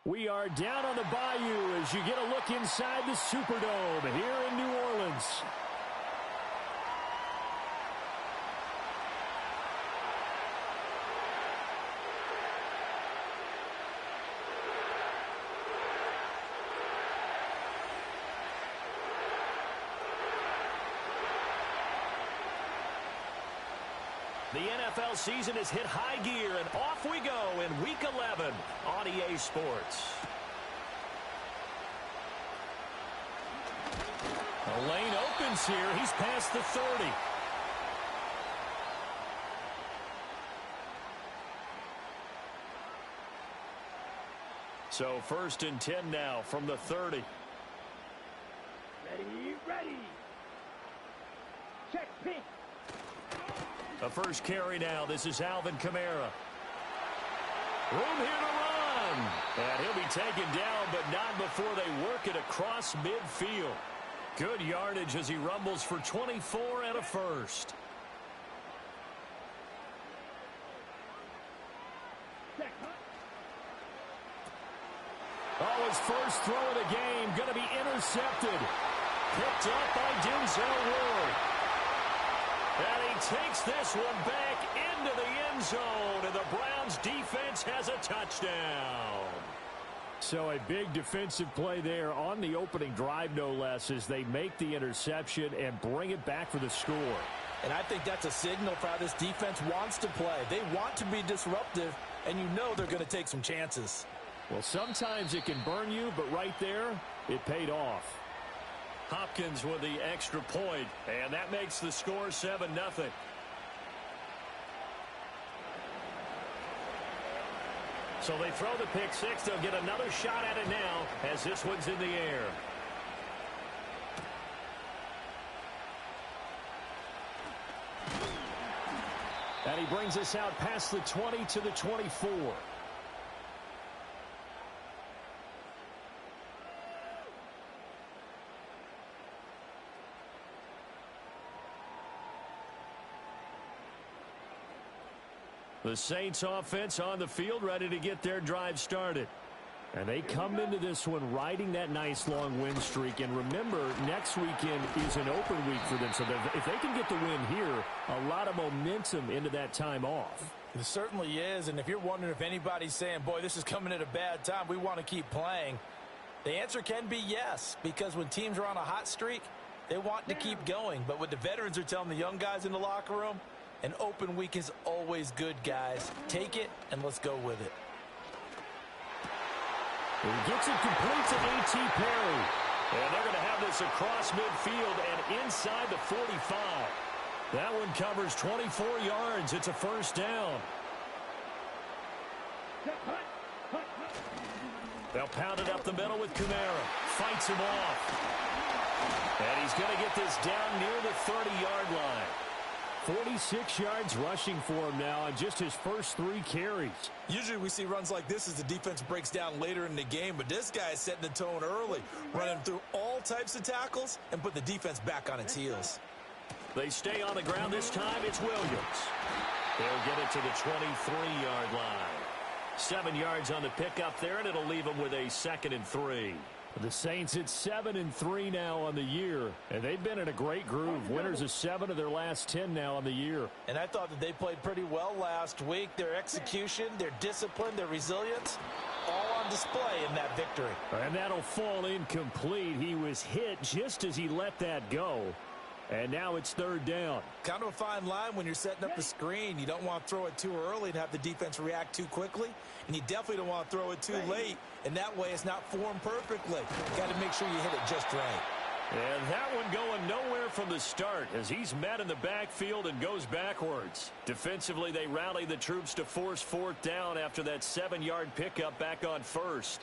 We are down on the bayou as you get a look inside the Superdome here in New Orleans. The NFL season has hit high gear, and off we go in Week 11 on EA Sports. The lane opens here. He's past the 30. So 1st and 10 now from the 30. Ready. Check pink. The first carry now. This is Alvin Kamara. Room here to run. And he'll be taken down, but not before they work it across midfield. Good yardage as he rumbles for 24 and a first. Oh, his first throw of the game going to be intercepted. Picked up by Denzel Ward. And he takes this one back into the end zone, and the Browns defense has a touchdown. So a big defensive play there on the opening drive, no less, as they make the interception and bring it back for the score. And I think that's a signal for how this defense wants to play. They want to be disruptive, and you know they're going to take some chances. Well, sometimes it can burn you, but right there, it paid off. Hopkins with the extra point, and that makes the score 7-0. So they throw the pick six. They'll get another shot at it now as this one's in the air. And he brings us out past the 20 to the 24. The Saints offense on the field, ready to get their drive started. And they come into this one riding that nice long win streak. And remember, next weekend is an open week for them. So if they can get the win here, a lot of momentum into that time off. It certainly is. And if you're wondering if anybody's saying, boy, this is coming at a bad time, we want to keep playing, the answer can be yes. Because when teams are on a hot streak, they want to keep going. But what the veterans are telling the young guys in the locker room, an open week is always good, guys. Take it, and let's go with it. He gets it complete to A.T. Perry. And they're going to have this across midfield and inside the 45. That one covers 24 yards. It's a first down. They'll pound it up the middle with Kamara. Fights him off. And he's going to get this down near the 30-yard line. 46 yards rushing for him now on just his first 3 carries. Usually we see runs like this as the defense breaks down later in the game, but this guy is setting the tone early, running through all types of tackles and put the defense back on its heels. They stay on the ground this time. It's Williams. They'll get it to the 23-yard line. 7 yards on the pickup there, and it'll leave them with a 2nd and 3. The Saints at 7-3 now on the year, and they've been in a great groove. Winners of 7 of their last 10 now on the year. And I thought that they played pretty well last week. Their execution, their discipline, their resilience, all on display in that victory. And that'll fall incomplete. He was hit just as he let that go. And now it's 3rd down. Kind of a fine line when you're setting up the screen. You don't want to throw it too early and have the defense react too quickly. And you definitely don't want to throw it too late. And that way it's not formed perfectly. You got to make sure you hit it just right. And that one going nowhere from the start as he's met in the backfield and goes backwards. Defensively, they rally the troops to force 4th down after that 7-yard pickup back on 1st.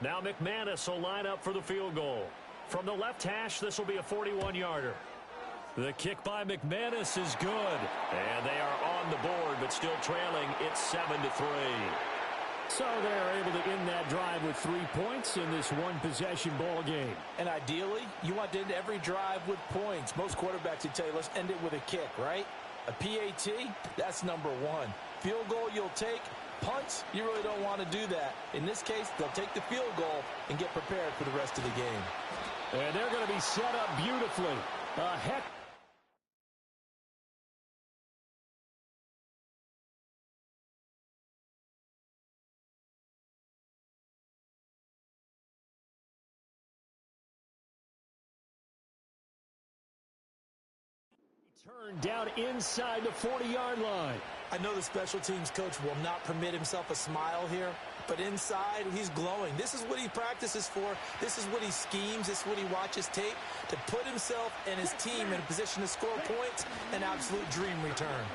Now McManus will line up for the field goal. From the left hash, this will be a 41-yarder. The kick by McManus is good. And they are on the board, but still trailing. It's 7-3. So they're able to end that drive with 3 points in this one-possession ball game. And ideally, you want to end every drive with points. Most quarterbacks would tell you, let's end it with a kick, right? A PAT, that's number 1. Field goal you'll take, punts, you really don't want to do that. In this case, they'll take the field goal and get prepared for the rest of the game. And they're going to be set up beautifully. A heck. Turned down inside the 40-yard line. I know the special teams coach will not permit himself a smile here, but inside, he's glowing. This is what he practices for. This is what he schemes. This is what he watches tape to put himself and his team in a position to score points. An absolute dream return.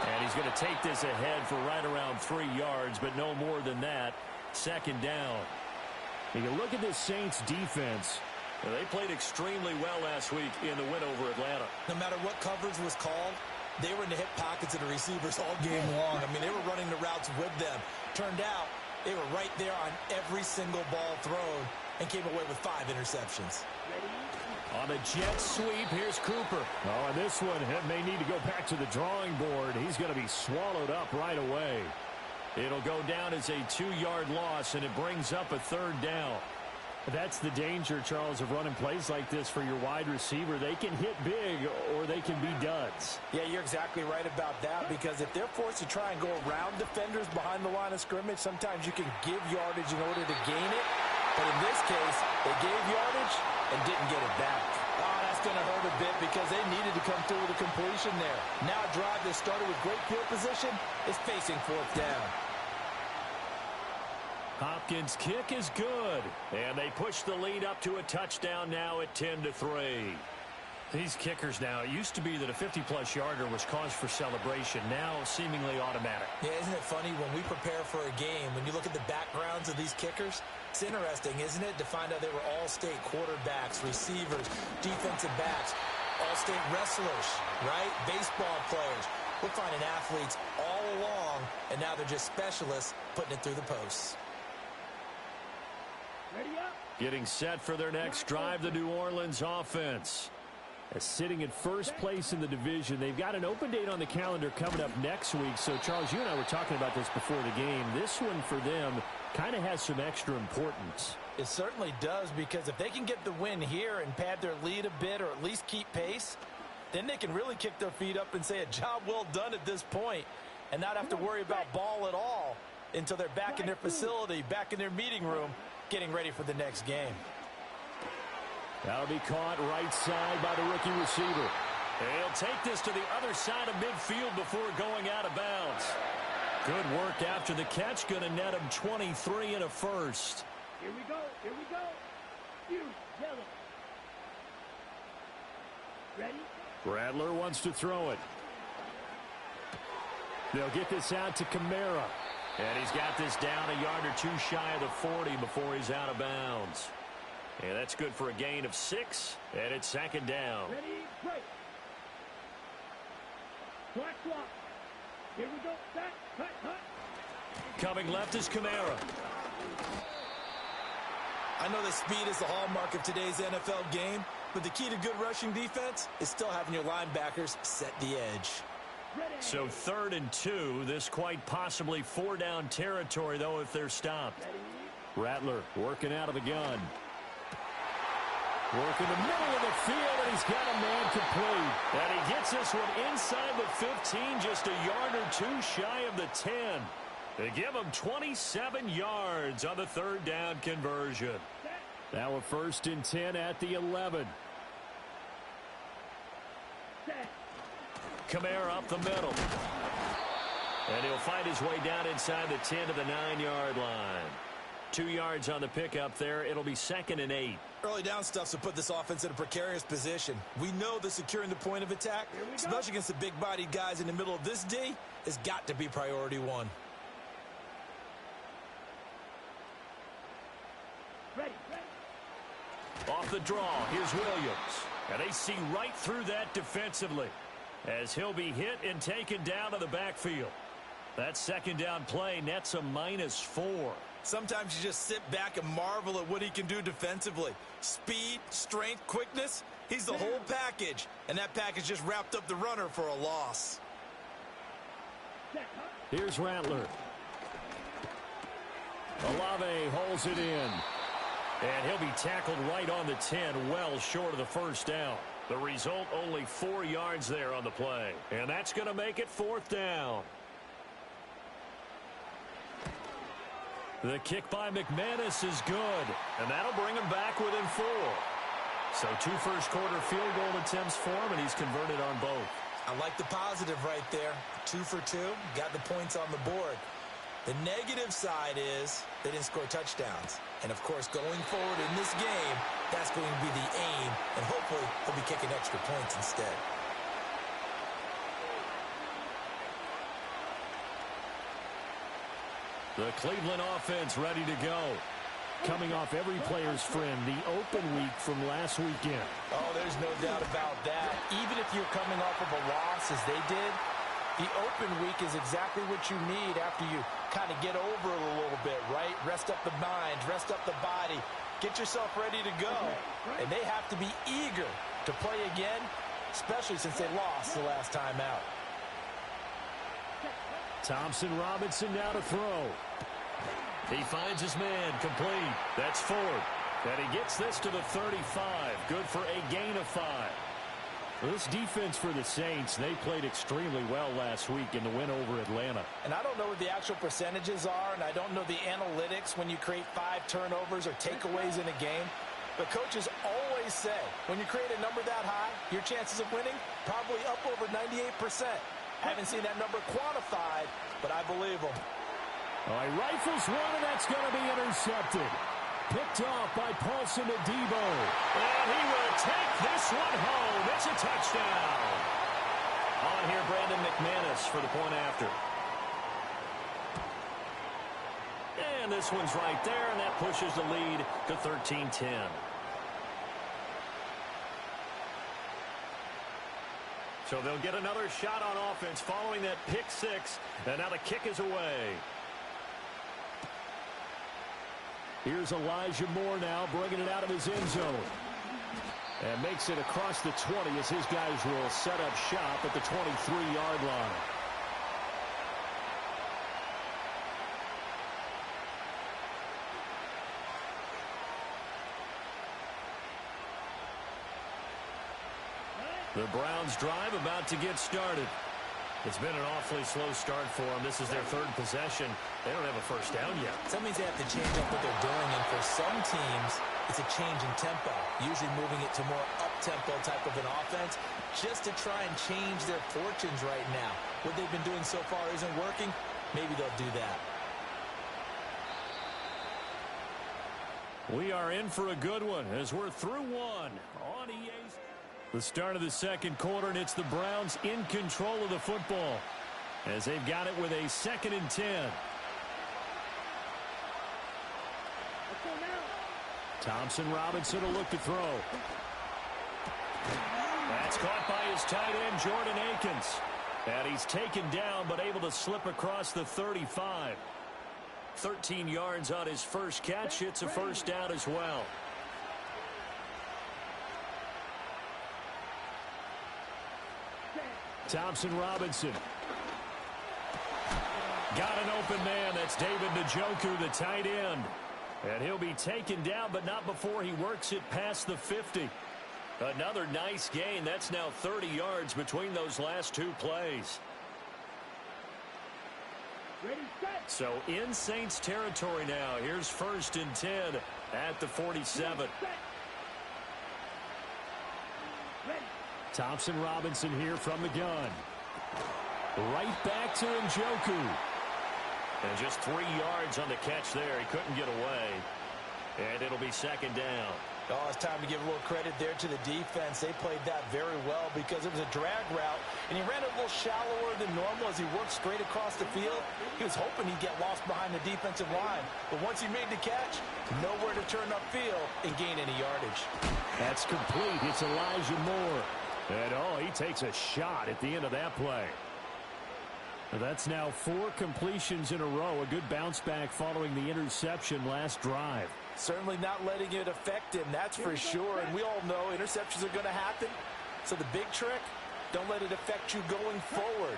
And he's going to take this ahead for right around 3 yards, but no more than that. Second down. And you look at this Saints defense. Well, they played extremely well last week in the win over Atlanta. No matter what coverage was called, they were in the hip pockets of the receivers all game long. I mean, they were running the routes with them. Turned out, they were right there on every single ball thrown and came away with 5 interceptions. On the jet sweep, here's Cooper. Oh, and this one may need to go back to the drawing board. He's going to be swallowed up right away. It'll go down as a 2-yard loss, and it brings up a 3rd down. That's the danger, Charles, of running plays like this for your wide receiver. They can hit big or they can be duds. Yeah, you're exactly right about that, because if they're forced to try and go around defenders behind the line of scrimmage, sometimes you can give yardage in order to gain it. But in this case, they gave yardage and didn't get it back. Oh, that's going to hurt a bit because they needed to come through with a completion there. Now a drive that started with great field position is facing 4th down. Hopkins' kick is good, and they push the lead up to a touchdown now at 10-3. These kickers now, it used to be that a 50-plus yarder was cause for celebration, now seemingly automatic. Yeah, isn't it funny when we prepare for a game, when you look at the backgrounds of these kickers, it's interesting, isn't it, to find out they were all-state quarterbacks, receivers, defensive backs, all-state wrestlers, right? Baseball players. We're finding athletes all along, and now they're just specialists putting it through the posts. Getting set for their next drive, the New Orleans offense. Sitting at first place in the division. They've got an open date on the calendar coming up next week. So, Charles, you and I were talking about this before the game. This one for them kind of has some extra importance. It certainly does, because if they can get the win here and pad their lead a bit or at least keep pace, then they can really kick their feet up and say a job well done at this point and not have to worry about ball at all until they're back in their facility, back in their meeting room, getting ready for the next game. That'll be caught right side by the rookie receiver. He'll take this to the other side of midfield before going out of bounds. Good work after the catch. Going to net him 23 and a first. Here we go. Here we go. You, yellow. Ready? Rattler wants to throw it. They'll get this out to Kamara. And he's got this down a yard or 2 shy of the 40 before he's out of bounds. And that's good for a gain of 6. And it's 2nd down. Ready, break. Clock. Here we go. Back, cut. Coming left is Kamara. I know that speed is the hallmark of today's NFL game, but the key to good rushing defense is still having your linebackers set the edge. So 3rd and 2. This quite possibly 4-down territory, though, if they're stopped. Rattler working out of the gun. Working the middle of the field, and he's got a man complete. And he gets this one inside the 15, just a yard or 2 shy of the 10. They give him 27 yards on the 3rd down conversion. Now a 1st and 10 at the 11. Kamara up the middle. And he'll fight his way down inside the 10 to the 9-yard line. 2 yards on the pickup there. It'll be 2nd and 8. Early down stuff to put this offense in a precarious position. We know that securing the point of attack, especially against the big-bodied guys in the middle of this D, has got to be priority 1. Ready. Off the draw, here's Williams. And they see right through that defensively as he'll be hit and taken down to the backfield. That 2nd down play nets a -4. Sometimes you just sit back and marvel at what he can do defensively. Speed, strength, quickness, he's the whole package. And that package just wrapped up the runner for a loss. Here's Rattler. Olave holds it in. And he'll be tackled right on the 10, well short of the first down. The result, only 4 yards there on the play. And that's going to make it 4th down. The kick by McManus is good. And that'll bring him back within 4. So 2 first-quarter field goal attempts for him, and he's converted on both. I like the positive right there. 2 for 2. Got the points on the board. The negative side is they didn't score touchdowns. And, of course, going forward in this game, that's going to be the aim. And hopefully he'll be kicking extra points instead. The Cleveland offense ready to go. Coming off every player's friend, the open week from last weekend. Oh, there's no doubt about that. Even if you're coming off of a loss as they did, the open week is exactly what you need after you kind of get over it a little bit, right? Rest up the mind, rest up the body, get yourself ready to go. And they have to be eager to play again, especially since they lost the last time out. Thompson Robinson now to throw. He finds his man, complete. That's Ford. And he gets this to the 35. Good for a gain of 5. This defense for the Saints, they played extremely well last week in the win over Atlanta. And I don't know what the actual percentages are, and I don't know the analytics when you create 5 turnovers or takeaways in a game. But coaches always say, when you create a number that high, your chances of winning probably up over 98%. Haven't seen that number quantified, but I believe them. He rifles one, and that's going to be intercepted. Picked off by Paulson Adebo. And he will take this one home. It's a touchdown. On here, Brandon McManus for the point after. And this one's right there, and that pushes the lead to 13-10. So they'll get another shot on offense following that pick 6. And now the kick is away. Here's Elijah Moore now bringing it out of his end zone. And makes it across the 20 as his guys will set up shop at the 23-yard line. The Browns drive about to get started. It's been an awfully slow start for them. This is their 3rd possession. They don't have a first down yet. That means they have to change up what they're doing, and for some teams, it's a change in tempo, usually moving it to more up-tempo type of an offense, just to try and change their fortunes right now. What they've been doing so far isn't working. Maybe they'll do that. We are in for a good one as we're through one on EA's. The start of the 2nd quarter, and it's the Browns in control of the football as they've got it with a 2nd and 10. Thompson Robinson will look to throw. That's caught by his tight end, Jordan Akins. And he's taken down, but able to slip across the 35. 13 yards on his first catch. It's a first down as well. Thompson Robinson. Got an open man. That's David Njoku, the tight end. And he'll be taken down, but not before he works it past the 50. Another nice gain. That's now 30 yards between those last 2 plays. So in Saints territory now. Here's 1st and 10 at the 47. Thompson Robinson here from the gun. Right back to Njoku. And just 3 yards on the catch there. He couldn't get away. And it'll be 2nd down. Oh, it's time to give a little credit there to the defense. They played that very well because it was a drag route, and he ran a little shallower than normal as he worked straight across the field. He was hoping he'd get lost behind the defensive line, but once he made the catch, nowhere to turn upfield and gain any yardage. That's complete. It's Elijah Moore. And, he takes a shot at the end of that play. That's now 4 completions in a row. A good bounce back following the interception last drive. Certainly not letting it affect him, that's for sure. And we all know interceptions are going to happen. So the big trick, don't let it affect you going forward.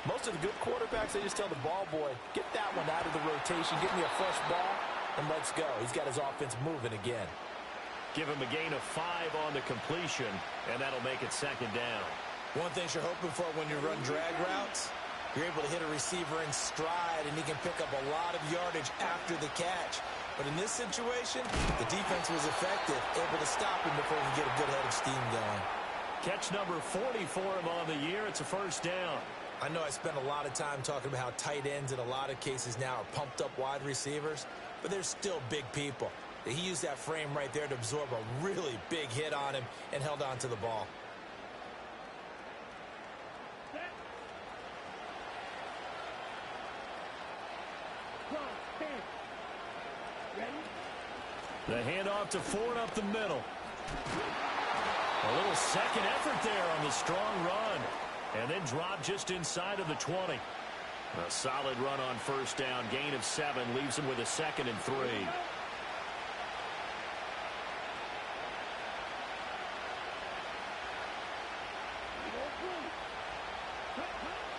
Most of the good quarterbacks, they just tell the ball boy, get that one out of the rotation, get me a fresh ball, and let's go. He's got his offense moving again. Give him a gain of 5 on the completion, and that'll make it second down. One thing you're hoping for when you run drag routes, you're able to hit a receiver in stride, and he can pick up a lot of yardage after the catch. But in this situation, the defense was effective, able to stop him before he could get a good head of steam going. Catch number 40 for him on the year. It's a first down. I know I spend a lot of time talking about how tight ends in a lot of cases now are pumped up wide receivers, but they're still big people. He used that frame right there to absorb a really big hit on him and held on to the ball. The handoff to Ford up the middle. A little second effort there on the strong run. And then drop just inside of the 20. A solid run on first down. Gain of 7 leaves him with a 2nd and 3.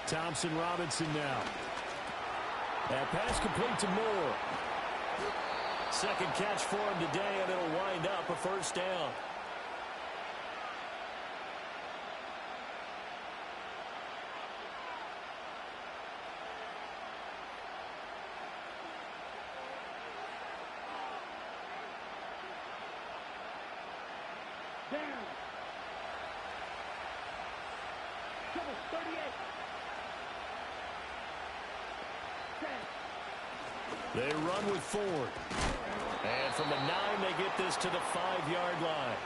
Thompson Robinson now. That pass complete to Moore. Second catch for him today, and it'll wind up a first down. Down. Trouble 38. They run with Ford. And from the 9, they get this to the 5-yard line.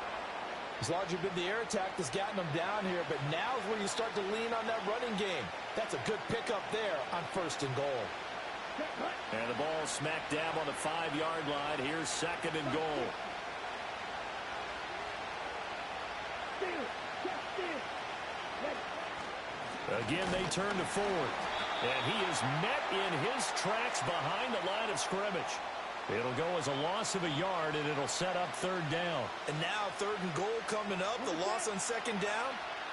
It's largely been the air attack that's gotten them down here, but now is where you start to lean on that running game. That's a good pickup there on 1st and goal. And the ball smack dab on the 5-yard line. Here's 2nd and goal. Again, they turn to Ford. And he is met in his tracks behind the line of scrimmage. It'll go as a loss of a yard, and it'll set up 3rd down. And now 3rd and goal coming up, the loss on 2nd down.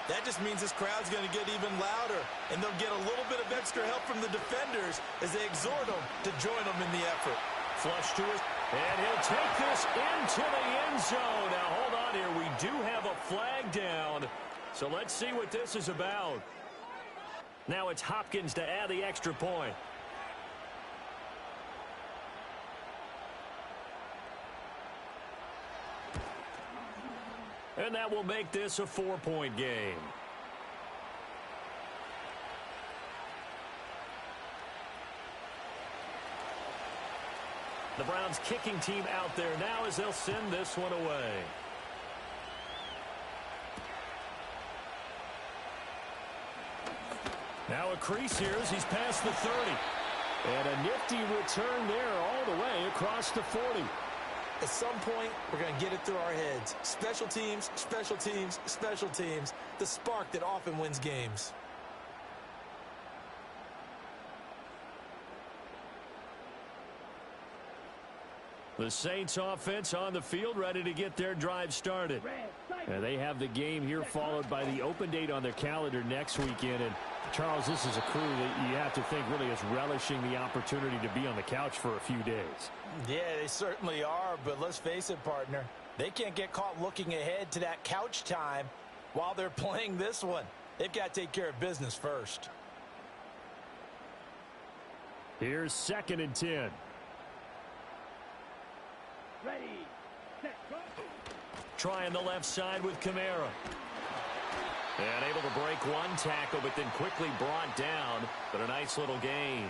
That just means this crowd's going to get even louder, and they'll get a little bit of extra help from the defenders as they exhort them to join them in the effort. Flush to it, and he'll take this into the end zone. Now, hold on here. We do have a flag down, so let's see what this is about. Now it's Hopkins to add the extra point. And that will make this a 4-point game. The Browns kicking team out there now as they'll send this one away. Now a crease here as he's past the 30. And a nifty return there all the way across the 40. At some point, we're going to get it through our heads. Special teams, special teams, special teams. The spark that often wins games. The Saints offense on the field, ready to get their drive started. They have the game here followed by the open date on their calendar next weekend. And Charles, this is a crew that you have to think really is relishing the opportunity to be on the couch for a few days. Yeah, they certainly are, but let's face it, partner. They can't get caught looking ahead to that couch time while they're playing this one. They've got to take care of business first. Here's 2nd and 10. Ready, set, go. Trying the left side with Kamara. And able to break one tackle, but then quickly brought down. But a nice little gain.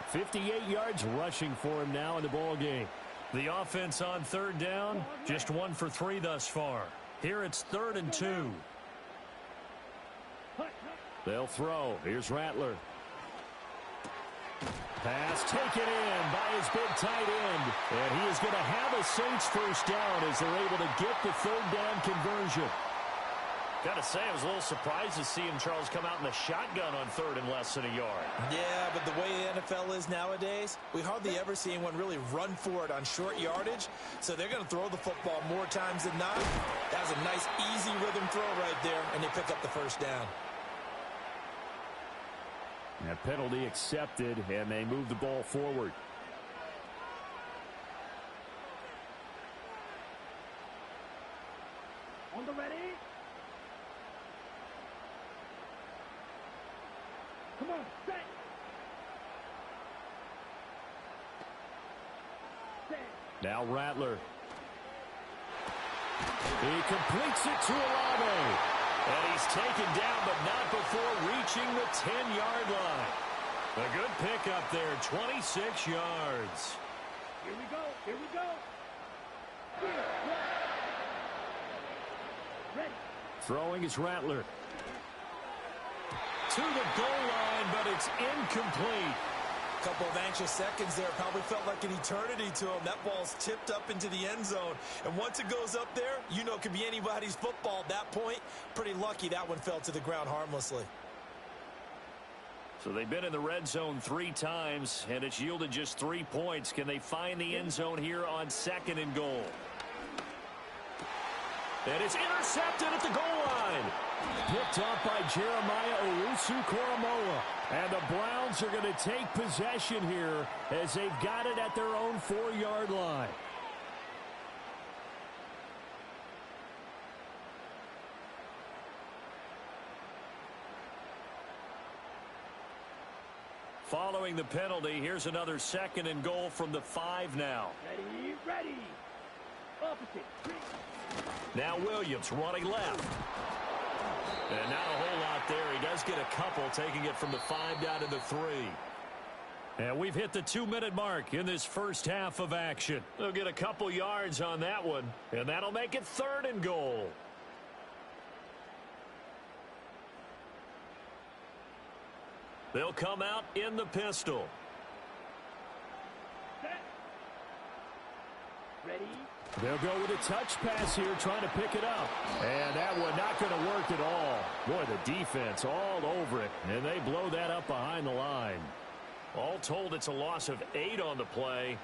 58 yards rushing for him now in the ball game. The offense on 3rd down, just 1 for 3 thus far. Here it's 3rd and 2. They'll throw. Here's Rattler. Pass taken in by his big tight end. And he is going to have a Saints first down as they're able to get the 3rd down conversion. Got to say, I was a little surprised to see him, Charles, come out in the shotgun on 3rd and less than a yard. Yeah, but the way the NFL is nowadays, we hardly ever see anyone really run for it on short yardage. So they're going to throw the football more times than not. That was a nice, easy rhythm throw right there, and they pick up the first down. That penalty accepted, and they move the ball forward. On the ready. Come on, set. Set. Now Rattler. He completes it to Olave. And he's taken down, but not before reaching the 10-yard line. A good pickup there, 26 yards. Here we go, here we go. Here, ready. Throwing is Rattler. To the goal line, but it's incomplete. Couple of anxious seconds there. Probably felt like an eternity to him. That ball's tipped up into the end zone. And once it goes up there, you know it could be anybody's football at that point. Pretty lucky that one fell to the ground harmlessly. So they've been in the red zone 3 times, and it's yielded just 3 points. Can they find the end zone here on 2nd and goal? And it's intercepted at the goal line. Picked up by Jeremiah Owusu-Koramoah. And the Browns are going to take possession here as they've got it at their own 4-yard line. Following the penalty, here's another 2nd and goal from the 5 now. Ready, ready. Opposite. Now Williams running left. And not a whole lot there. He does get a couple, taking it from the 5 down to the 3. And we've hit the 2-minute mark in this first half of action. They'll get a couple yards on that one, and that'll make it 3rd and goal. They'll come out in the pistol. Set. Ready. They'll go with a touch pass here, trying to pick it up. And that one not going to work at all. Boy, the defense all over it, and they blow that up behind the line. All told, it's a loss of 8 on the play,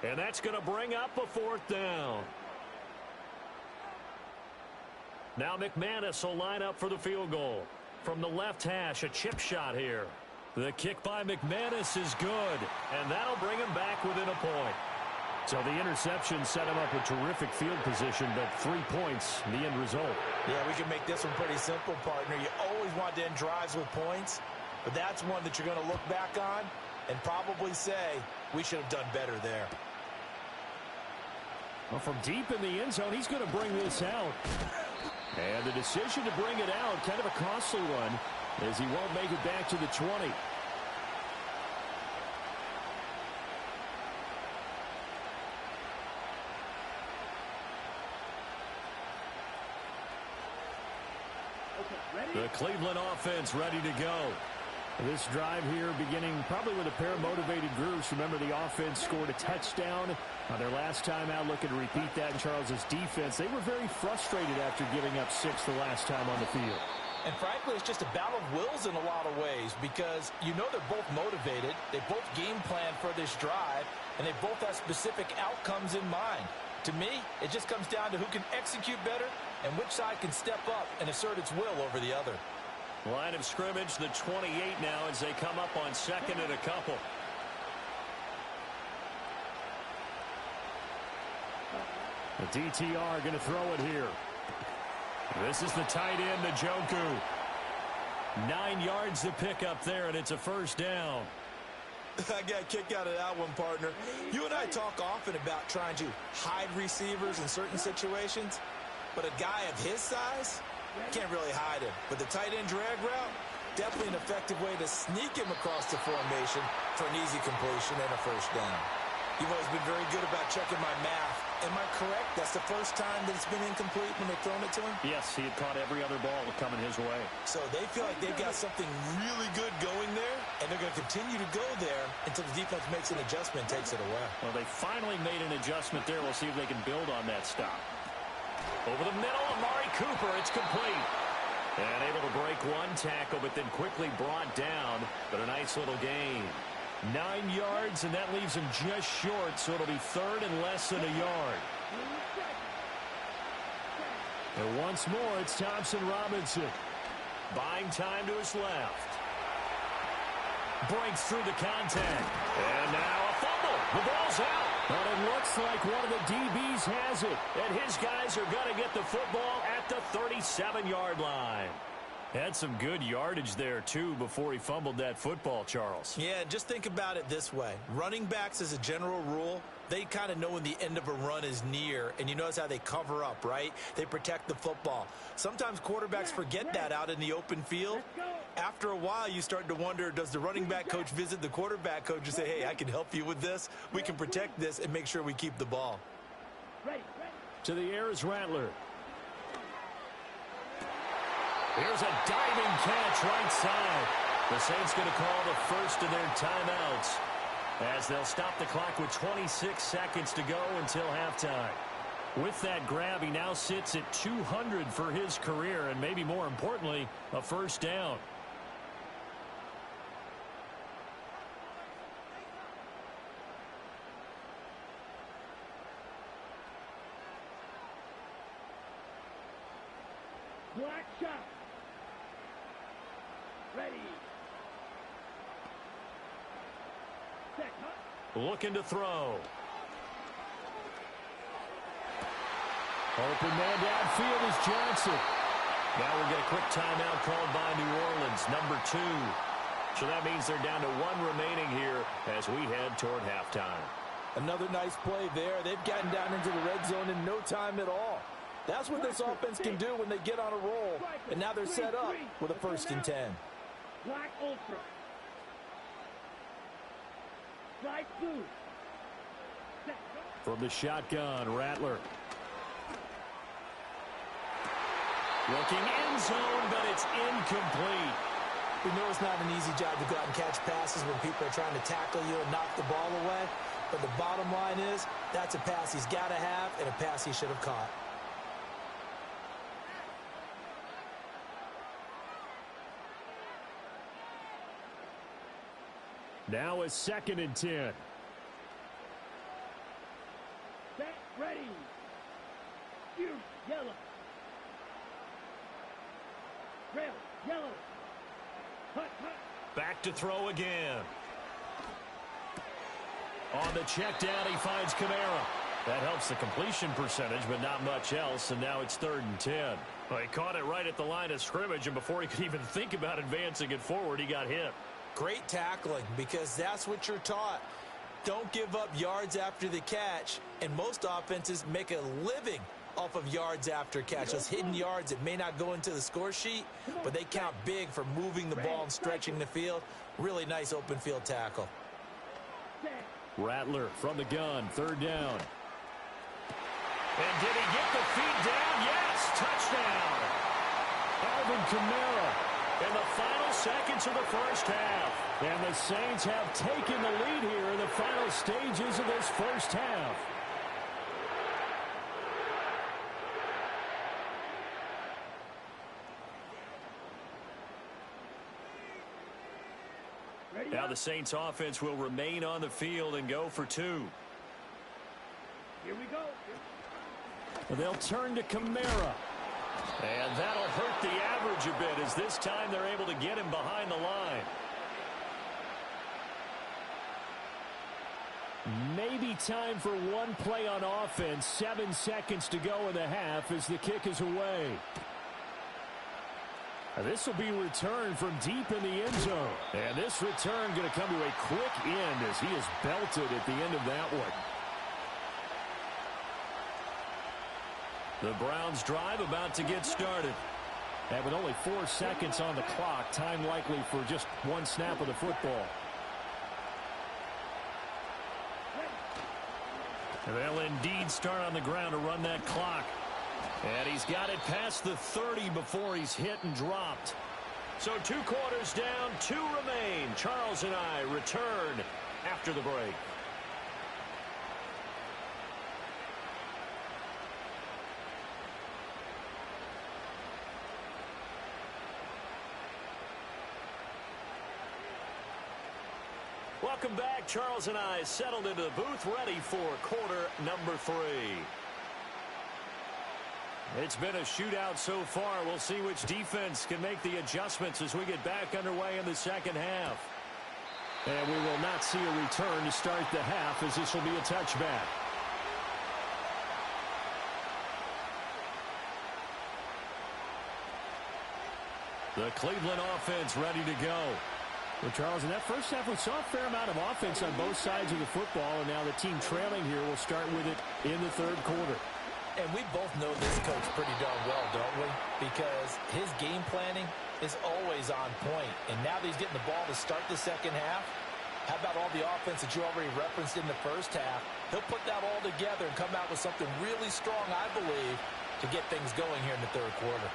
and that's going to bring up a 4th down. Now McManus will line up for the field goal. From the left hash, a chip shot here. The kick by McManus is good, and that'll bring him back within a point. So the interception set him up with terrific field position, but 3 points, the end result. Yeah, we can make this one pretty simple, partner. You always want to end drives with points, but that's one that you're going to look back on and probably say, we should have done better there. Well, from deep in the end zone, he's going to bring this out. And the decision to bring it out, kind of a costly one, as he won't make it back to the 20. The Cleveland offense ready to go. This drive here beginning probably with a pair of motivated groups. Remember, the offense scored a touchdown on their last time out. Looking to repeat that in Charles's defense. They were very frustrated after giving up 6 the last time on the field. And frankly, it's just a battle of wills in a lot of ways, because you know they're both motivated. They both game plan for this drive, and they both have specific outcomes in mind. To me, it just comes down to who can execute better and which side can step up and assert its will over the other. Line of scrimmage, the 28 now, as they come up on 2nd and a couple. The DTR going to throw it here. This is the tight end, Njoku. 9 yards to pick up there, and it's a 1st down. I got a kick out of that one, partner. You and I talk often about trying to hide receivers in certain situations, but a guy of his size can't really hide him. But the tight end drag route, definitely an effective way to sneak him across the formation for an easy completion and a 1st down. You've always been very good about checking my math. Am I correct? That's the first time that it's been incomplete when they've thrown it to him? Yes, he had caught every other ball coming his way. So they feel like they've got something really good going there, and they're going to continue to go there until the defense makes an adjustment and takes it away. Well, they finally made an adjustment there. We'll see if they can build on that stop. Over the middle, Amari Cooper, it's complete. And able to break one tackle, but then quickly brought down. But a nice little gain. 9 yards, and that leaves him just short, so it'll be 3rd and less than a yard. And once more, it's Thompson Robinson. Buying time to his left. breaks through the contact. And now a fumble. The ball's out. But it looks like one of the DBs has it. And his guys are going to get the football at the 37-yard line. Had some good yardage there, too, before he fumbled that football, Charles. Yeah, just think about it this way. Running backs, as a general rule, they kind of know when the end of a run is near, and you notice how they cover up, right? They protect the football. Sometimes quarterbacks forget that out in the open field. After a while, you start to wonder, does the running back coach visit the quarterback coach and say, hey, I can help you with this. We can protect this and make sure we keep the ball. To the air is Rattler. Here's a diving catch right side. The Saints going to call the first of their timeouts as they'll stop the clock with 26 seconds to go until halftime. With that grab, he now sits at 200 for his career, and maybe more importantly, a first down. Black shot. Ready. Set. Looking to throw. Open man downfield is Johnson. Now we'll get a quick timeout called by New Orleans, number 2. So that means they're down to 1 remaining here as we head toward halftime. Another nice play there. They've gotten down into the red zone in no time at all. That's what this offense can do when they get on a roll. And now they're set up with a 1st and 10. Black ultra. Strike blue. From the shotgun, Rattler. Looking end zone, but it's incomplete. We know it's not an easy job to go out and catch passes when people are trying to tackle you and knock the ball away. But the bottom line is, that's a pass he's got to have and a pass he should have caught. Now a 2nd and 10. Set. Ready. Shoot. Yellow. Rail. Yellow. Hut. Back to throw again. On the check down, he finds Kamara. That helps the completion percentage, but not much else, and now it's 3rd and 10. Well, he caught it right at the line of scrimmage, and before he could even think about advancing it forward, he got hit. Great tackling, because that's what you're taught. Don't give up yards after the catch, and most offenses make a living off of yards after catch. Those hidden yards that may not go into the score sheet, but they count big for moving the ball and stretching the field. Really nice open field tackle. Rattler from the gun, 3rd down. And did he get the feet down? Yes, touchdown. Alvin Kamara in the final seconds of the first half. And the Saints have taken the lead here in the final stages of this first half. Now the Saints offense will remain on the field and go for 2. Here we go. They'll turn to Kamara. And that'll hurt the average a bit as this time they're able to get him behind the line. Maybe time for one play on offense. 7 seconds to go in the half as the kick is away. This will be returned from deep in the end zone. And this return going to come to a quick end as he is belted at the end of that one. The Browns drive about to get started. And with only 4 seconds on the clock, time likely for just one snap of the football. They'll indeed start on the ground to run that clock. And he's got it past the 30 before he's hit and dropped. So 2 quarters down, 2 remain. Charles and I return after the break. Welcome back. Charles and I settled into the booth, ready for quarter number 3. It's been a shootout so far. We'll see which defense can make the adjustments as we get back underway in the second half. And we will not see a return to start the half, as this will be a touchback. The Cleveland offense ready to go. Well, Charles, in that first half, we saw a fair amount of offense on both sides of the football, and now the team trailing here will start with it in the third quarter. And we both know this coach pretty darn well, don't we? Because his game planning is always on point. And now that he's getting the ball to start the second half, how about all the offense that you already referenced in the first half? He'll put that all together and come out with something really strong, I believe, to get things going here in the third quarter.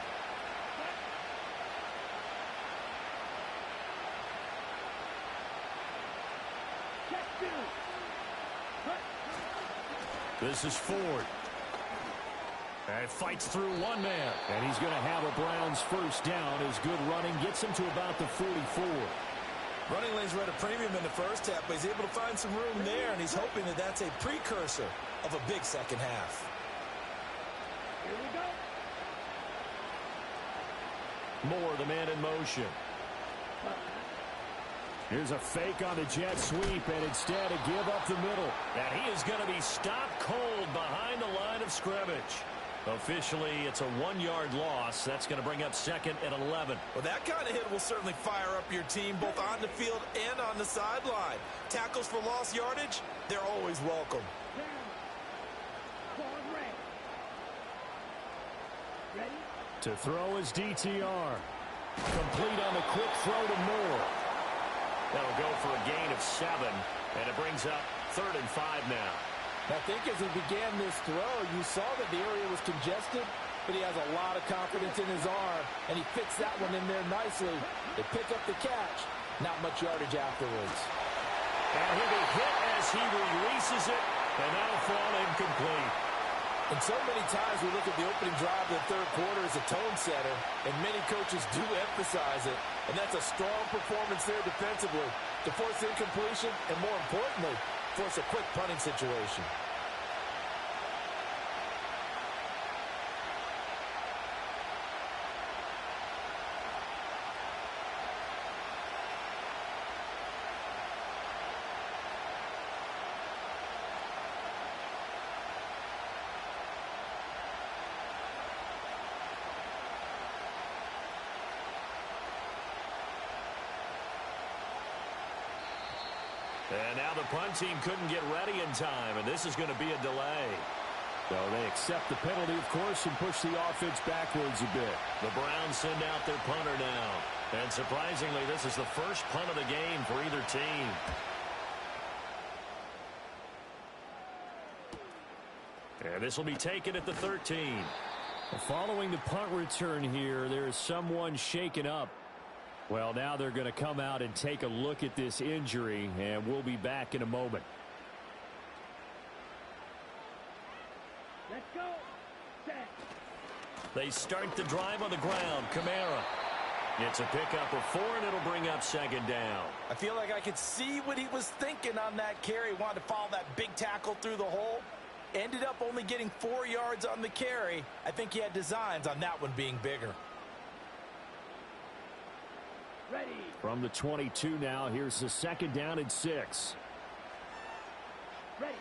This is Ford. And fights through one man. And he's going to have a Browns first down. His good running gets him to about the 44. Running lanes were at a premium in the first half, but he's able to find some room there, and he's hoping that that's a precursor of a big second half. Here we go. Moore, the man in motion. Here's a fake on the jet sweep, and instead a give up the middle. And he is going to be stopped cold behind the line of scrimmage. Officially, it's a 1-yard loss. That's going to bring up second and 11. Well, that kind of hit will certainly fire up your team both on the field and on the sideline. Tackles for lost yardage, they're always welcome. Ready? To throw is DTR. Complete on the quick throw to Moore. That'll go for a gain of 7, and it brings up 3rd and 5 now. I think as he began this throw, you saw that the area was congested, but he has a lot of confidence in his arm, and he fits that one in there nicely. They pick up the catch. Not much yardage afterwards. And he'll be hit as he releases it, and that'll fall incomplete. And so many times we look at the opening drive of the third quarter as a tone setter, and many coaches do emphasize it. And that's a strong performance there defensively to force incompletion and, more importantly, force a quick punting situation. And now the punt team couldn't get ready in time, and this is going to be a delay. So they accept the penalty, of course, and push the offense backwards a bit. The Browns send out their punter now. And surprisingly, this is the first punt of the game for either team. And this will be taken at the 13. Following the punt return here, there is someone shaken up. Well, now they're going to come out and take a look at this injury, and we'll be back in a moment. Let's go. Set. They start the drive on the ground. Kamara. It's a pickup of 4, and it'll bring up second down. I feel like I could see what he was thinking on that carry. Wanted to follow that big tackle through the hole. Ended up only getting 4 yards on the carry. I think he had designs on that one being bigger. Ready. From the 22 now, here's the second down and 6. Ready.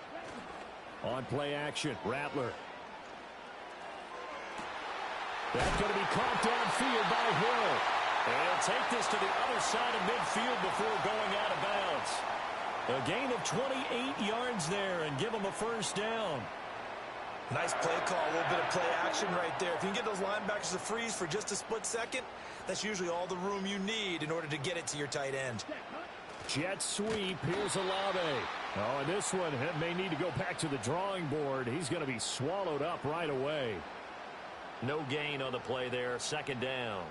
On play action, Rattler. That's going to be caught downfield by Hill. And he'll take this to the other side of midfield before going out of bounds. A gain of 28 yards there and give him a first down. Nice play call, a little bit of play action right there. If you can get those linebackers to freeze for just a split second, that's usually all the room you need in order to get it to your tight end. Jet sweep, here's Olave. Oh, and this one may need to go back to the drawing board. He's going to be swallowed up right away. No gain on the play there, second down.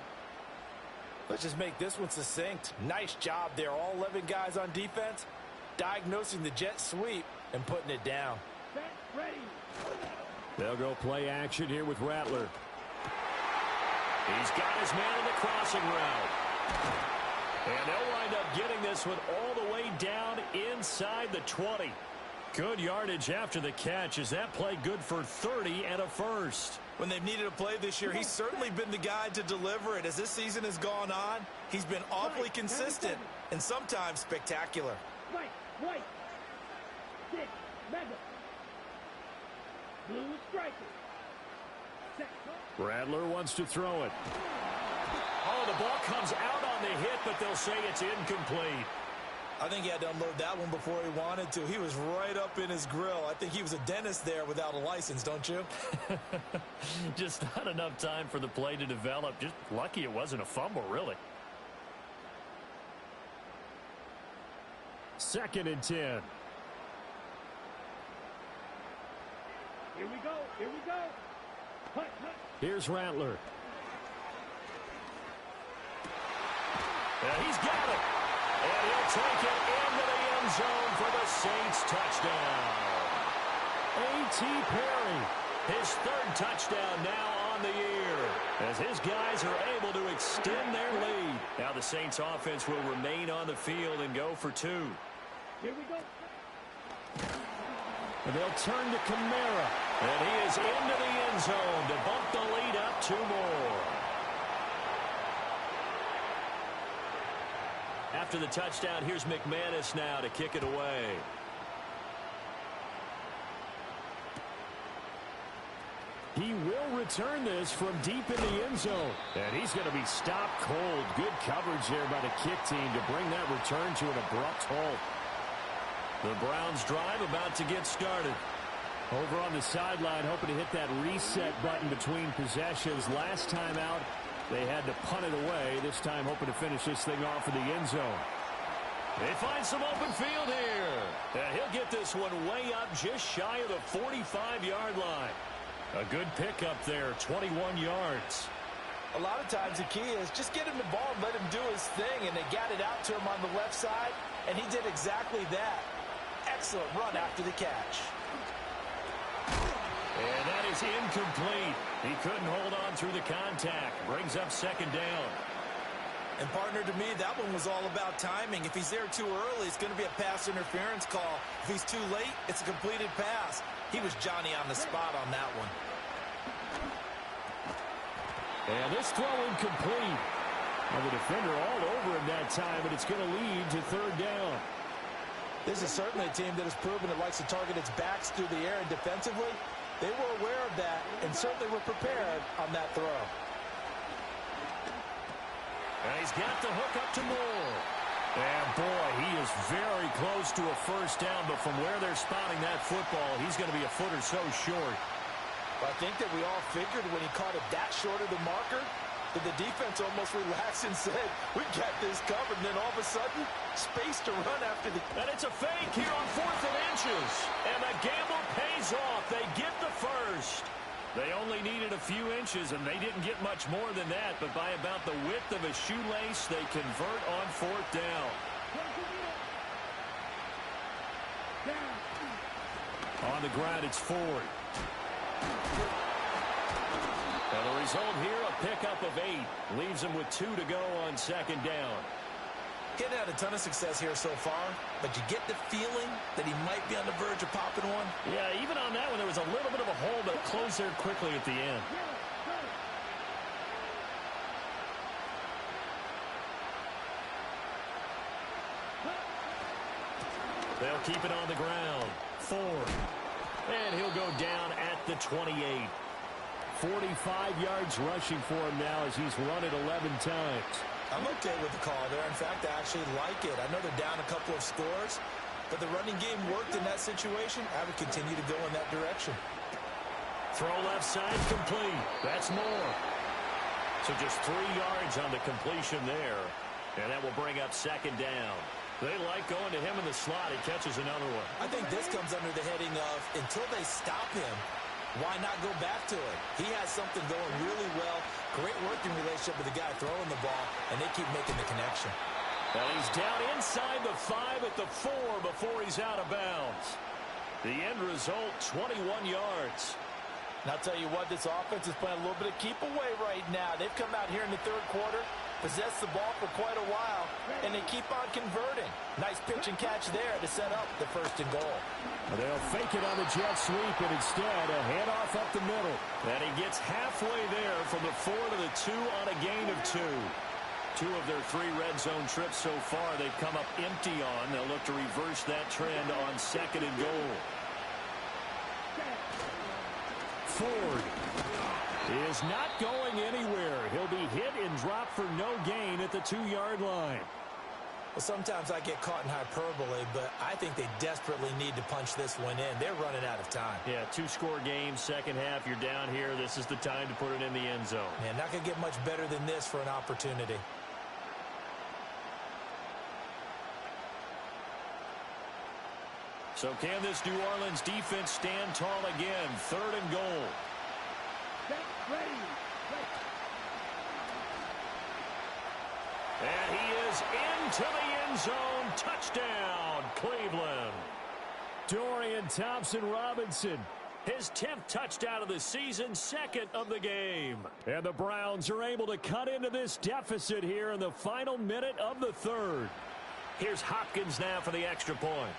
Let's just make this one succinct. Nice job there, all 11 guys on defense, diagnosing the jet sweep and putting it down. Set. Ready. They'll go play action here with Rattler. He's got his man on the crossing route. And they'll wind up getting this one all the way down inside the 20. Good yardage after the catch. Is that play good for 30 and a first? When they've needed a play this year, he's certainly been the guy to deliver it. As this season has gone on, he's been awfully consistent and sometimes spectacular. White. 6, mega. Blue striker. Rattler wants to throw it. Oh, the ball comes out on the hit, but they'll say it's incomplete. I think he had to unload that one before he wanted to. He was right up in his grill. I think he was a dentist there without a license, don't you? Just not enough time for the play to develop. Just lucky it wasn't a fumble, really. 2nd and 10. Here we go. Hut. Here's Rattler. And he's got it. And he'll take it into the end zone for the Saints touchdown. A.T. Perry, his 3rd touchdown now on the year, as his guys are able to extend their lead. Now the Saints offense will remain on the field and go for 2. Here we go. And they'll turn to Kamara. And he is into the end zone to bump the lead up 2 more. After the touchdown, here's McManus now to kick it away. He will return this from deep in the end zone. And he's going to be stopped cold. Good coverage there by the kick team to bring that return to an abrupt halt. The Browns drive about to get started. Over on the sideline, hoping to hit that reset button between possessions. Last time out, they had to punt it away. This time hoping to finish this thing off in the end zone. They find some open field here. And he'll get this one way up just shy of the 45-yard line. A good pickup there, 21 yards. A lot of times the key is just get him the ball and let him do his thing, and they got it out to him on the left side, and he did exactly that. Excellent run after the catch. And that is incomplete. He couldn't hold on through the contact. Brings up 2nd down. And partner, to me, that one was all about timing. If he's there too early, it's going to be a pass interference call. If he's too late, it's a completed pass. He was Johnny on the spot on that one. And this throw incomplete. And the defender all over him that time, and it's going to lead to 3rd down. This is certainly a team that has proven it likes to target its backs through the air, and defensively, they were aware of that and certainly were prepared on that throw. And he's got the hook up to Moore. And boy, he is very close to a 1st down, but from where they're spotting that football, he's going to be a foot or so short. I think that we all figured when he caught it that short of the marker, that the defense almost relaxed and said, we got this covered, and then all of a sudden, space to run after the... And it's a fake here on 4th and inches. And the gamble pays off. They get the first. They only needed a few inches, and they didn't get much more than that. But by about the width of a shoelace, they convert on 4th down. On the ground, it's Ford. And the result here, a pickup of 8. Leaves them with 2 to go on 2nd down. Getting had a ton of success here so far, but you get the feeling that he might be on the verge of popping one. Yeah, even on that one, there was a little bit of a hole, but it closed there quickly at the end. They'll keep it on the ground. Ford. And he'll go down at the 28. 45 yards rushing for him now as he's run it 11 times. I'm okay with the call there. In fact, I actually like it. I know they're down a couple of scores, but the running game worked in that situation. I would continue to go in that direction. Throw left side complete. That's more. So just 3 yards on the completion there. And that will bring up 2nd down. They like going to him in the slot. He catches another one. I think this comes under the heading of until they stop him, why not go back to it? He has something going really well. Great working relationship with the guy throwing the ball, and they keep making the connection. Well, he's down inside the 5 at the 4 before he's out of bounds. The end result, 21 yards. And I'll tell you what, this offense is playing a little bit of keep away right now. They've come out here in the 3rd quarter, possess the ball for quite a while, and they keep on converting. Nice pitch and catch there to set up the 1st and goal. They'll fake it on the jet sweep, and instead a handoff up the middle. And he gets halfway there from the 4 to the 2 on a gain of 2. 2 of their 3 red zone trips so far they've come up empty on. They'll look to reverse that trend on 2nd and goal. Ford is not going anywhere. He'll be hit and dropped for no gain at the 2-yard line. Well, sometimes I get caught in hyperbole, but I think they desperately need to punch this one in. They're running out of time. Yeah, 2-score game, second half. You're down here. This is the time to put it in the end zone. Man, not going to get much better than this for an opportunity. So can this New Orleans defense stand tall again? 3rd and goal. And he is into the end zone. Touchdown, Cleveland. Dorian Thompson-Robinson, his 10th touchdown of the season, 2nd of the game. And the Browns are able to cut into this deficit here in the final minute of the 3rd. Here's Hopkins now for the extra point.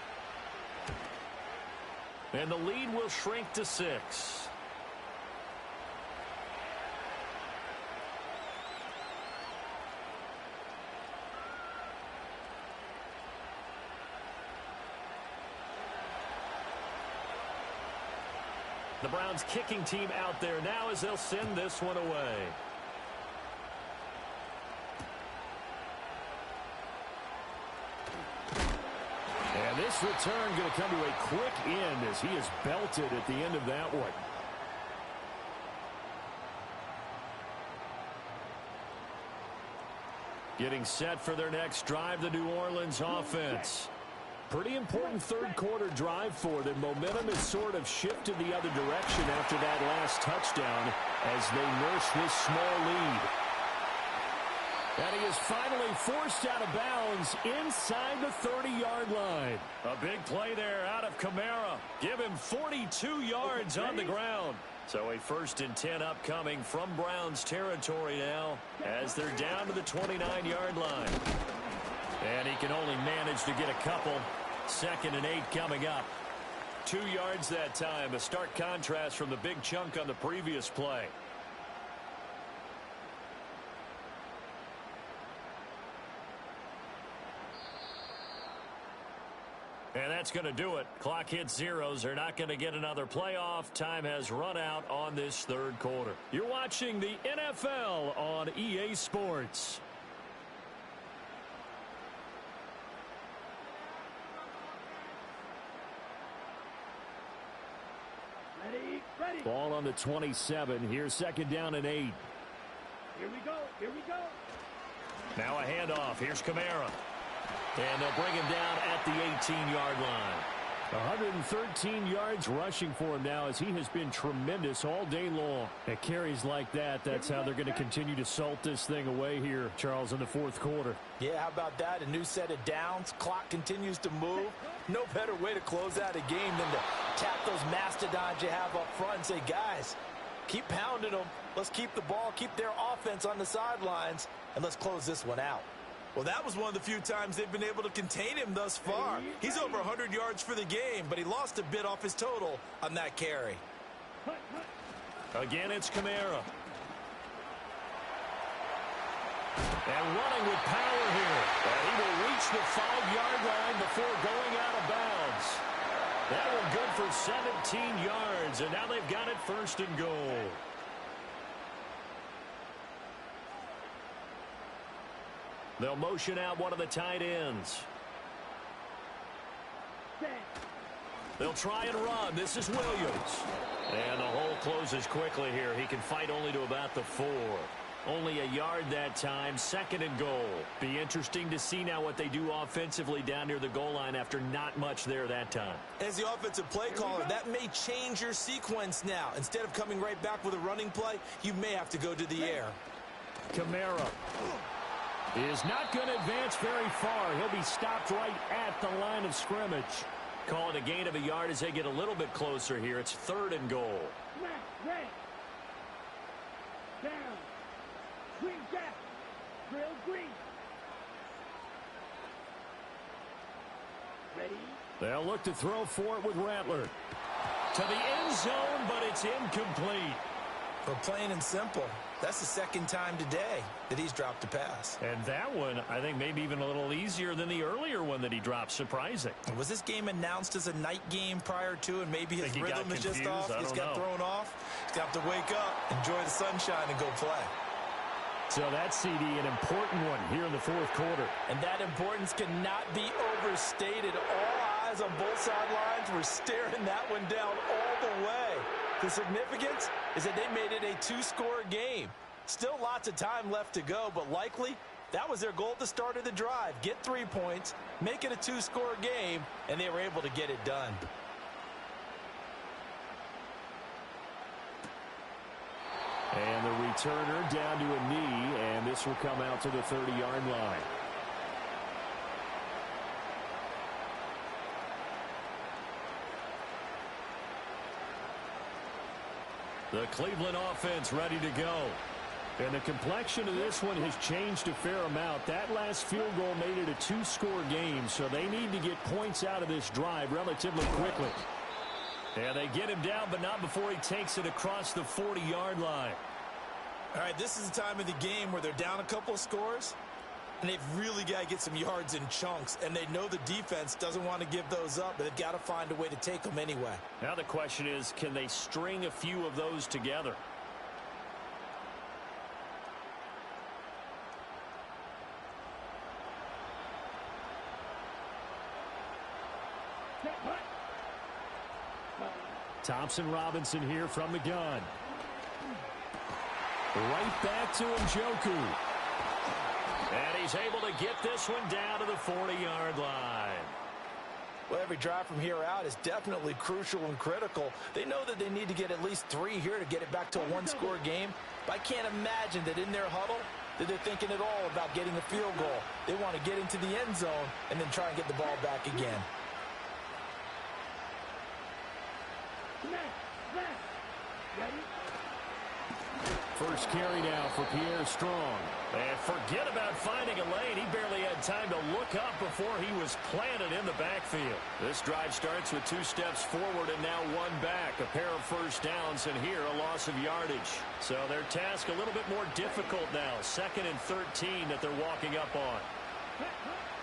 And the lead will shrink to 6. The Browns kicking team out there now as they'll send this one away. And this return going to come to a quick end as he is belted at the end of that one. Getting set for their next drive, the New Orleans offense. Pretty important 3rd quarter drive for them. Momentum has sort of shifted the other direction after that last touchdown as they nurse this small lead. And he is finally forced out of bounds inside the 30-yard line. A big play there out of Kamara. Give him 42 yards on the ground. So a 1st and 10 upcoming from Browns territory now as they're down to the 29-yard line. And he can only manage to get a couple. 2nd and 8 coming up. 2 yards that time. A stark contrast from the big chunk on the previous play. And that's going to do it. Clock hits zeros. They're not going to get another playoff. Time has run out on this 3rd quarter. You're watching the NFL on EA Sports. Ready. Ball on the 27. Here's 2nd down and 8. Here we go. Now a handoff. Here's Kamara. And they'll bring him down at the 18-yard line. 113 yards rushing for him now as he has been tremendous all day long. At carries like that, that's how they're going to continue to salt this thing away here, Charles, in the 4th quarter. Yeah, how about that? A new set of downs. Clock continues to move. No better way to close out a game than to tap those mastodons you have up front and say, guys, keep pounding them. Let's keep the ball, keep their offense on the sidelines, and let's close this one out. Well, that was one of the few times they've been able to contain him thus far. He's over 100 yards for the game, but he lost a bit off his total on that carry. Again, it's Kamara. And running with power here. And he will reach the 5-yard line before going out of bounds. That one good for 17 yards, and now they've got it 1st and goal. They'll motion out one of the tight ends. They'll try and run. This is Williams. And the hole closes quickly here. He can fight only to about the 4. Only a yard that time. 2nd and goal. Be interesting to see now what they do offensively down near the goal line after not much there that time. As the offensive play caller, that may change your sequence now. Instead of coming right back with a running play, you may have to go to the air. Kamara is not going to advance very far. He'll be stopped right at the line of scrimmage. Call it a gain of a yard as they get a little bit closer here. It's 3rd and goal. Down. Swing back. trail green. Ready? They'll look to throw for it with Rattler. To the end zone, but it's incomplete. Well, plain and simple, that's the second time today that he's dropped a pass. And that one, I think, maybe even a little easier than the earlier one that he dropped. Surprising. Was this game announced as a night game prior to, and maybe his rhythm is just off? He's got thrown off. He's got to wake up, enjoy the sunshine, and go play. So that CD, an important one here in the fourth quarter. And that importance cannot be overstated. All eyes on both sidelines were staring that one down all the way. The significance is that they made it a two-score game. Still lots of time left to go, but likely that was their goal at the start of the drive. Get 3 points, make it a two-score game, and they were able to get it done. And the returner down to a knee, and this will come out to the 30-yard line. The Cleveland offense ready to go. And the complexion of this one has changed a fair amount. That last field goal made it a two-score game, so they need to get points out of this drive relatively quickly. And they get him down, but not before he takes it across the 40-yard line. All right, this is the time of the game where they're down a couple of scores, and they've really got to get some yards in chunks, and they know the defense doesn't want to give those up, but they've got to find a way to take them anyway. Now the question is, can they string a few of those together? Thompson Robinson here from the gun. Right back to Njoku. And he's able to get this one down to the 40-yard line. Well, every drive from here out is definitely crucial and critical. They know that they need to get at least 3 here to get it back to a one-score game. But I can't imagine that in their huddle that they're thinking at all about getting a field goal. They want to get into the end zone and then try and get the ball back again. First carry now for Pierre Strong. And forget about finding a lane. He barely had time to look up before he was planted in the backfield. This drive starts with 2 steps forward and now 1 back. A pair of first downs, and here a loss of yardage. So their task a little bit more difficult now. 2nd and 13 that they're walking up on.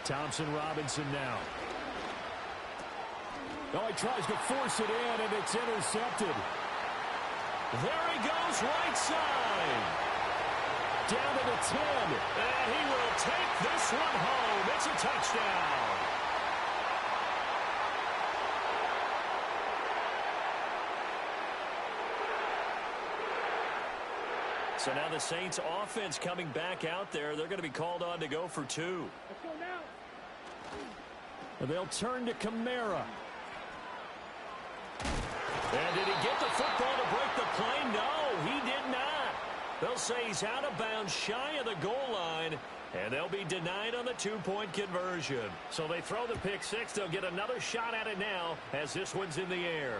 Thompson Robinson now. Oh, he tries to force it in, and it's intercepted. There he goes, right side. Down to the 10. And he will take this one home. It's a touchdown. So now the Saints offense coming back out there. They're going to be called on to go for 2. Let's go now. And they'll turn to Kamara. And did he get the football to break the play? No, he did not. They'll say he's out of bounds shy of the goal line, and they'll be denied on the 2-point conversion. So they throw the pick 6. They'll get another shot at it now as this one's in the air.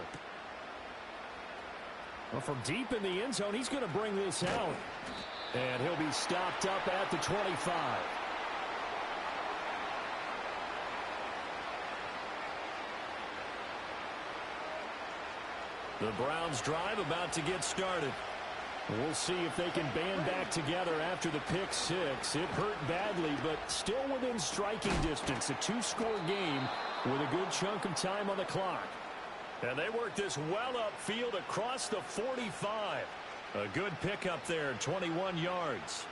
Well, from deep in the end zone, he's going to bring this out. And he'll be stopped up at the 25. The Browns drive about to get started. We'll see if they can band back together after the pick 6. It hurt badly, but still within striking distance. A 2-score game with a good chunk of time on the clock. And they work this well upfield across the 45. A good pickup there, 21 yards.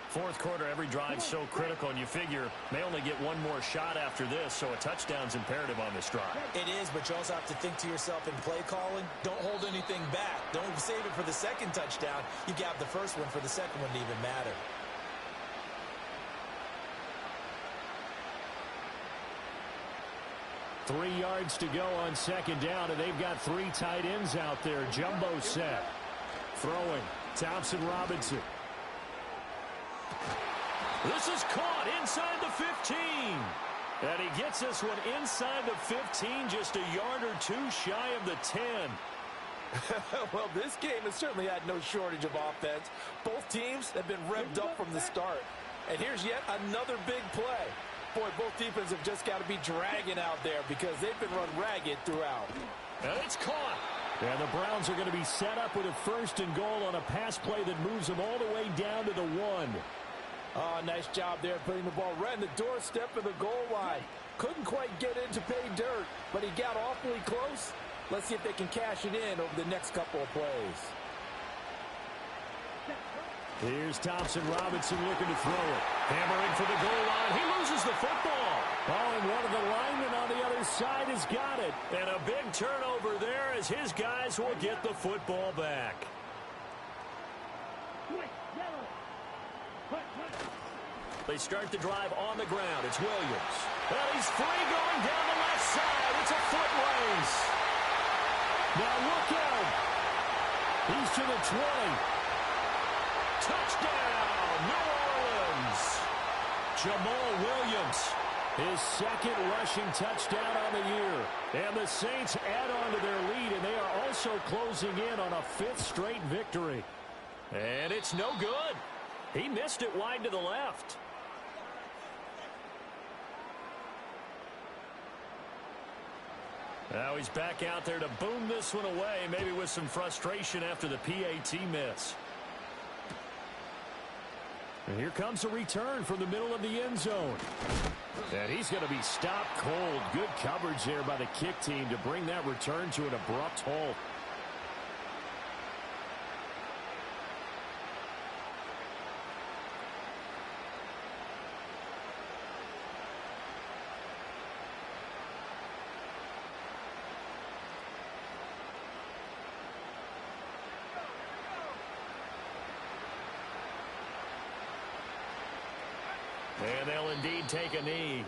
Fourth quarter, every drive so critical, and you figure may only get one more shot after this, so a touchdown's imperative on this drive. It is, but you also have to think to yourself in play calling, don't hold anything back. Don't save it for the second touchdown. You got the first one for the second one to even matter. Three yards to go on second down, and they've got 3 tight ends out there. Jumbo set. Throwing. Thompson Robinson. This is caught inside the 15. And he gets this one inside the 15, just a yard or 2 shy of the 10. Well, this game has certainly had no shortage of offense. Both teams have been revved up from the start. And here's yet another big play. Boy, both defenses have just got to be dragging out there because they've been run ragged throughout. And it's caught. And the Browns are going to be set up with a 1st and goal on a pass play that moves them all the way down to the 1. Oh, nice job there putting the ball right in the doorstep of the goal line. Couldn't quite get in to pay dirt, but he got awfully close. Let's see if they can cash it in over the next couple of plays. Here's Thompson Robinson looking to throw it. Hammering for the goal line. He loses the football. Oh, and one of the linemen on the other side has got it. And a big turnover there as his guys will get the football back. They start the drive on the ground. It's Williams. And he's free going down the left side. It's a foot race. Now look out. He's to the 20. Touchdown, New Orleans. Jamal Williams, his 2nd rushing touchdown on the year. And the Saints add on to their lead, and they are also closing in on a 5th straight victory. And it's no good. He missed it wide to the left. Now he's back out there to boom this one away, maybe with some frustration after the PAT miss. And here comes a return from the middle of the end zone. And he's going to be stopped cold. Good coverage there by the kick team to bring that return to an abrupt halt. And they'll indeed take a knee.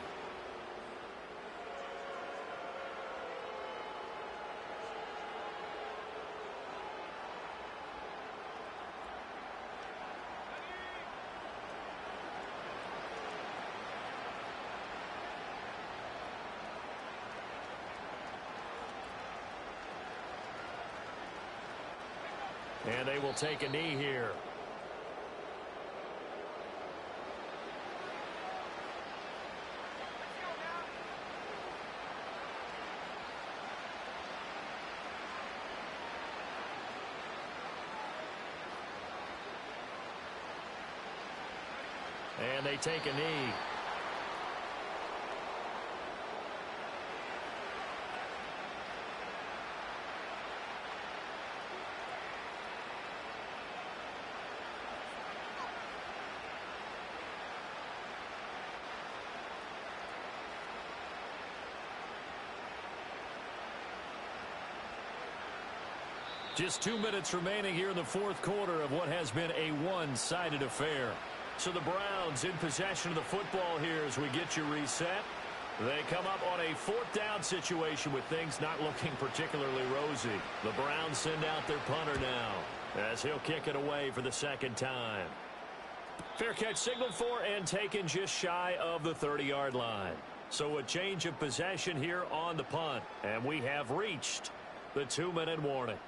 And they will take a knee here. And they take a knee. Just 2 minutes remaining here in the 4th quarter of what has been a one-sided affair. So the Browns in possession of the football here as we get you reset. They come up on a 4th down situation with things not looking particularly rosy. The Browns send out their punter now as he'll kick it away for the 2nd time. Fair catch signaled for and taken just shy of the 30-yard line. So a change of possession here on the punt. And we have reached the 2-minute warning.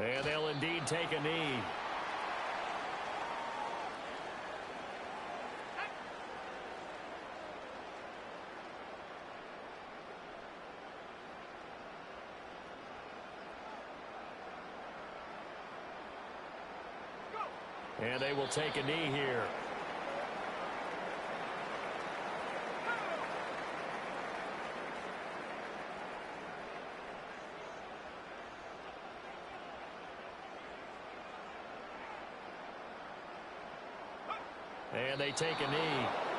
And they'll indeed take a knee. And they will take a knee here. And they take a knee.